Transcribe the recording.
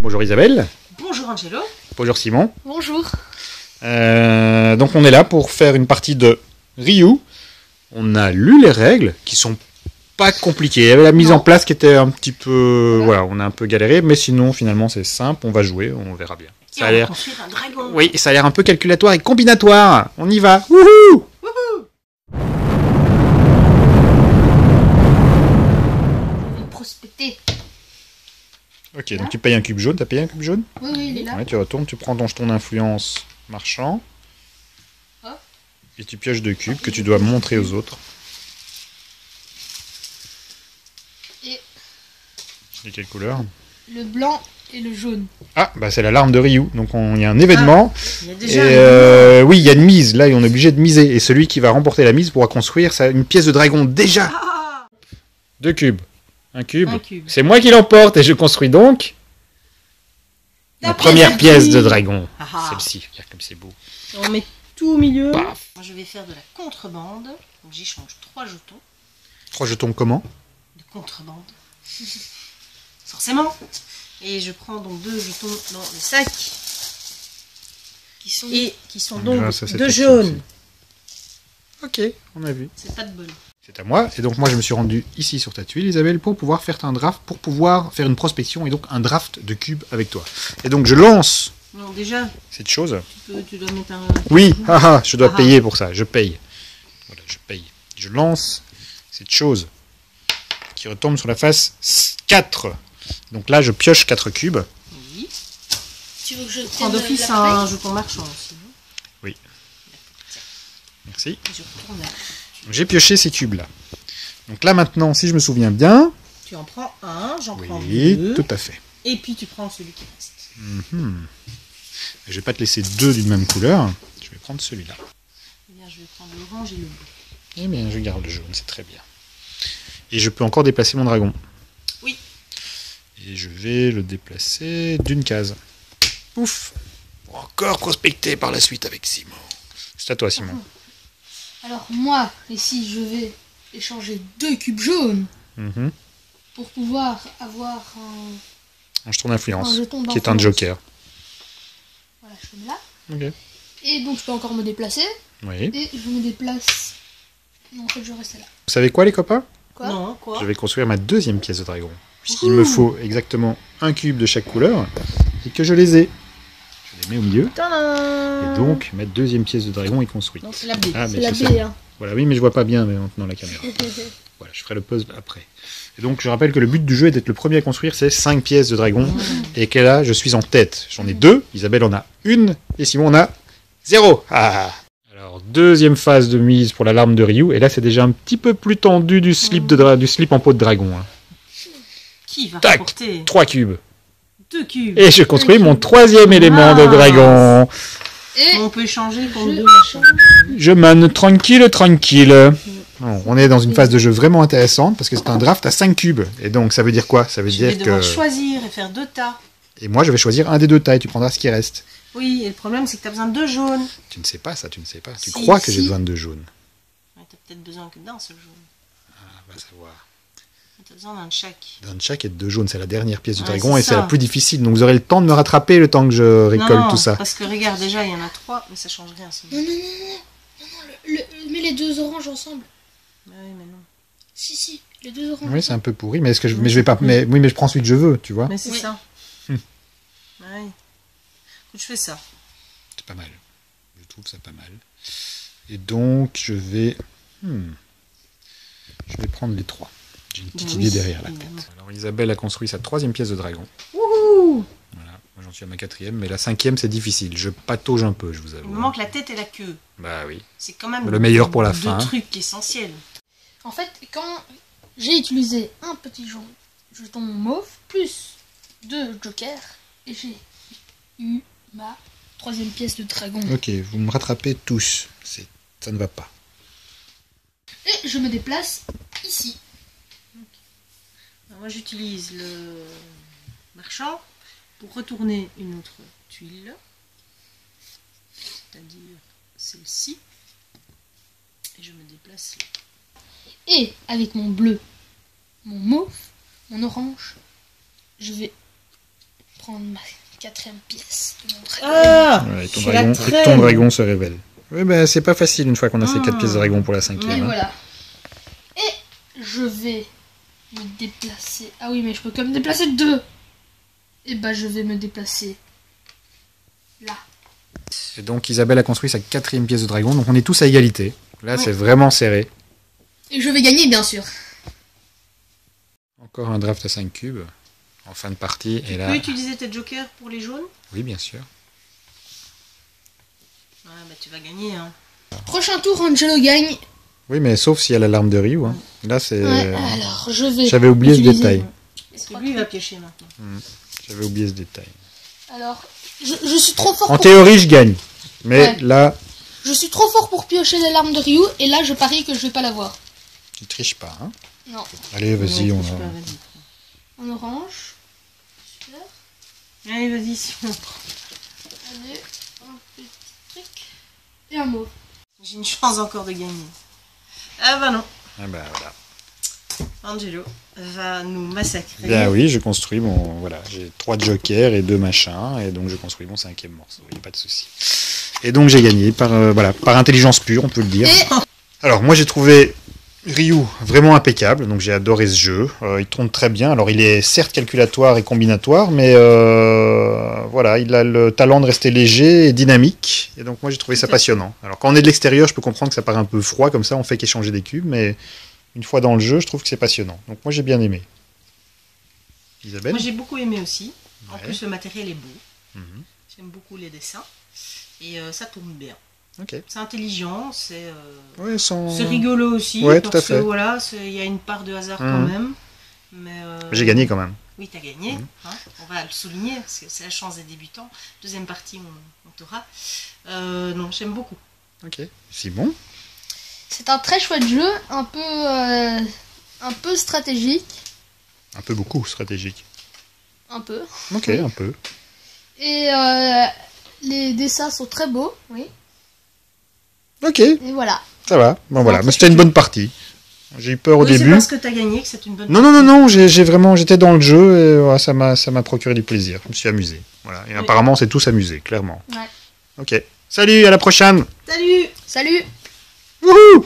Bonjour Isabelle. Bonjour Angelo. Bonjour Simon. Bonjour. Donc on est là pour faire une partie de Ryu. On a lu les règles qui sont pas compliquées. Il y avait la mise en place qui était un petit peu... Voilà, on a un peu galéré, mais sinon finalement c'est simple, on va jouer, on verra bien. Ça a l'air... construire un dragon. Oui, ça a l'air un peu calculatoire et combinatoire. On y va. Wouhou! Prospecter. Ok, donc tu payes un cube jaune. T'as payé un cube jaune? Oui, il est là. Ouais, tu retournes, tu prends ton jeton d'influence marchand. Hop. Et tu pioches 2 cubes que tu dois montrer aux autres. Et Et quelle couleur? le blanc et le jaune. Ah, bah c'est l'alarme de Ryu. Donc il y a un événement. Il y a Et déjà oui, il y a une mise. Là, on est obligé de miser. Et celui qui va remporter la mise pourra construire une pièce de dragon déjà. 2 cubes. Un cube. Un cube. C'est moi qui l'emporte et je construis donc La ma première pièce de pièce. dragon. Ah ah. Celle-ci. Regarde comme c'est beau. On met tout au milieu. Paf. Moi, je vais faire de la contrebande. Donc j'échange 3 jetons 3 jetons comment? de contrebande. Forcément. Et je prends donc 2 jetons dans le sac. Qui sont donc Ah, ça, c'est 2 tout jaunes. Ok, on a vu. C'est pas de bol. C'est à moi. Et donc moi je me suis rendu ici sur ta tuile, Isabelle, pour pouvoir faire un draft, pour pouvoir faire une prospection et donc un draft de cubes avec toi. Et donc je lance Non, déjà, cette chose. tu dois mettre un... Oui, je dois Ah. payer pour ça, je paye. Voilà, je paye. Je lance cette chose qui retombe sur la face 4. Donc là, je pioche 4 cubes. Oui. Tu veux que je Prends tienne d'office l'appareil un jeton marchand aussi. Merci. Et je retourne là. Donc, j'ai pioché ces cubes-là. Donc là, maintenant, si je me souviens bien... Tu en prends un, j'en prends Oui, 2. tout à fait. Et puis tu prends celui qui reste. Je vais pas te laisser 2 d'une même couleur. Je vais prendre celui-là. Eh bien, je vais prendre l'orange et le bleu. Eh bien, je garde le jaune, c'est très bien. Et je peux encore déplacer mon dragon. Oui. Et je vais le déplacer d'une case. Pouf! Pour encore prospecter par la suite avec Simon. C'est à toi, Simon. Alors moi, ici, je vais échanger 2 cubes jaunes Mhm. pour pouvoir avoir un Je tourne influence, Un jeton qui est un d'influence. joker. Voilà, je le mets là. Ok. Et donc je peux encore me déplacer. Oui. Et je me déplace. Non, en fait, je reste là. Vous savez quoi, les copains? Quoi? Non, quoi? Je vais construire ma deuxième pièce de dragon. Puisqu'il me faut exactement un cube de chaque couleur. Et que je les ai. Je les mets au milieu. Tadam. Et donc, ma deuxième pièce de dragon est construite. Non, c'est la B. Ah, C'est mais la je B, sais. hein. Voilà, oui, mais je vois pas bien maintenant la caméra. Voilà, je ferai le puzzle après. Et donc, je rappelle que le but du jeu est d'être le premier à construire ces 5 pièces de dragon. Et que là, je suis en tête. J'en ai 2, Isabelle en a 1, et Simon en a 0. Ah. Alors, deuxième phase de mise pour l'alarme de Ryu. Et là, c'est déjà un petit peu plus tendu du slip, du slip en peau de dragon. Hein. Qui va Tac. rapporter 3 cubes. 2 cubes? Et je construis mon 3e élément de dragon. Et On peut échanger contre 2 machins. Je mène tranquille, tranquille. Bon, on est dans une phase de jeu vraiment intéressante parce que c'est un draft à 5 cubes. Et donc, ça veut dire quoi? Ça veut Je vais dire devoir que... choisir et faire 2 tas. Et moi, je vais choisir un des 2 tas et tu prendras ce qui reste. Oui, et le problème, c'est que tu as besoin de 2 jaunes. Tu ne sais pas ça, tu ne sais pas. Tu Si, crois que j'ai si. besoin de 2 jaunes. Ouais, tu as peut-être besoin que d'un seul jaune. Ah, va savoir. Tu as besoin d'un de chaque. D'un de chaque et de 2 jaunes, c'est la dernière pièce du Ouais, dragon c'est et c'est ça. la plus difficile. Donc vous aurez le temps de me rattraper le temps que je récolte non, tout ça. parce que regarde, déjà, il y en a 3, mais ça change rien. non, non, non, non, non, non, mets les 2 oranges ensemble. Oui, mais non. Si, les 2 oranges. Oui, c'est un peu pourri, mais est-ce que mais je vais pas. Mais oui, mais je prends celui que je veux, tu vois. Mais c'est Oui. ça. Hum. Ouais. Écoute, je fais ça. C'est pas mal. Je trouve ça pas mal. Et donc je vais. Je vais prendre les 3. J'ai une petite Ben idée oui, derrière la évidemment. tête. Alors Isabelle a construit sa 3e pièce de dragon. Wouhou! Voilà, moi j'en suis à ma 4e, mais la 5e c'est difficile. Je patauge un peu, je vous avoue. Il me manque la tête et la queue. Bah oui. C'est quand même Le meilleur pour la 2 fin, hein. trucs essentiels. En fait, quand j'ai utilisé un petit jeton mauve, plus 2 jokers, et j'ai eu ma 3e pièce de dragon. Ok, vous me rattrapez tous. Ça ne va pas. Et je me déplace ici. Alors, moi, j'utilise le marchand pour retourner une autre tuile, c'est-à-dire celle-ci, et je me déplace là. Et avec mon bleu, mon mauve, mon orange, je vais prendre ma 4e pièce de mon dragon. Ah, Ouais, et ton c'est la dragon, traîne. ton dragon se révèle. Oui, ben c'est pas facile une fois qu'on a ces 4 pièces de dragon pour la 5e. Et hein. voilà. Et je vais me déplacer. Ah oui, mais je peux quand même déplacer 2. Et bah, je vais me déplacer là. Et donc Isabelle a construit sa 4e pièce de dragon, donc on est tous à égalité. Là, Oui. c'est vraiment serré. Et je vais gagner, bien sûr. Encore un draft à 5 cubes en fin de partie. Et Tu là, peux utiliser tes jokers pour les jaunes? oui, bien sûr. Ouais, bah tu vas gagner. Hein. Prochain tour, Angelo gagne. Oui, mais sauf s'il y a l'alarme de Ryu. Hein. Là, c'est. Ouais, alors je vais. J'avais oublié ce utiliser- détail. Parce que lui, il va piocher maintenant. J'avais oublié ce détail. Alors, je suis trop fort En pour... théorie, je gagne. Mais Ouais. là, Je suis trop fort pour piocher l'alarme de Ryu. Et là, je parie que je vais pas l'avoir. tu triches pas. Hein. Non. Allez, vas-y, Non, on touche a. pas, vas-y. En orange. Super. Allez, vas-y, Simon. Allez, un petit truc. Et un mot. J'ai une chance encore de gagner. Ah bah non. Ah bah voilà. Angelo va nous massacrer. Bien oui, je construis mon. Voilà, j'ai 3 jokers et 2 machins, et donc je construis mon 5e morceau, il n'y a pas de souci. Et donc j'ai gagné par, voilà, par intelligence pure, on peut le dire. Et Alors moi j'ai trouvé Ryu vraiment impeccable, donc j'ai adoré ce jeu. Il tourne très bien. Alors il est certes calculatoire et combinatoire, mais voilà, il a le talent de rester léger et dynamique. Et donc moi j'ai trouvé ça passionnant. Alors quand on est de l'extérieur, je peux comprendre que ça paraît un peu froid comme ça, on fait qu'échanger des cubes, mais une fois dans le jeu, je trouve que c'est passionnant. Donc moi j'ai bien aimé. Isabelle? Moi j'ai beaucoup aimé aussi. En Ouais. plus le matériel est beau. Mhm. J'aime beaucoup les dessins. Et ça tourne bien. Ok. C'est intelligent, c'est Ouais, sans... c'est rigolo aussi. Ouais, tout à parce fait. que voilà, il y a une part de hasard quand Mhm. même. Mais J'ai gagné quand même. Oui, t'as gagné. Mhm. Hein, on va le souligner parce que c'est la chance des débutants. Deuxième partie, on t'aura. Non, j'aime beaucoup. Ok. Simon? c'est un très chouette jeu, un peu stratégique. Un peu beaucoup stratégique. Un peu. Ok, Oui. un peu. Et les dessins sont très beaux. Oui. Ok, Et voilà. ça va. Bon voilà, très mais c'était une bonne partie. J'ai eu peur au Oui, c'est début. parce que t'as gagné que c'est une bonne Non, non, non, non, j'ai vraiment, j'étais dans le jeu et voilà, ça m'a procuré du plaisir. Je me suis amusé. Voilà. Et Oui. apparemment, c'est tous amusé, clairement. Ouais. Ok. Salut, à la prochaine. Salut! Salut! Wouhou!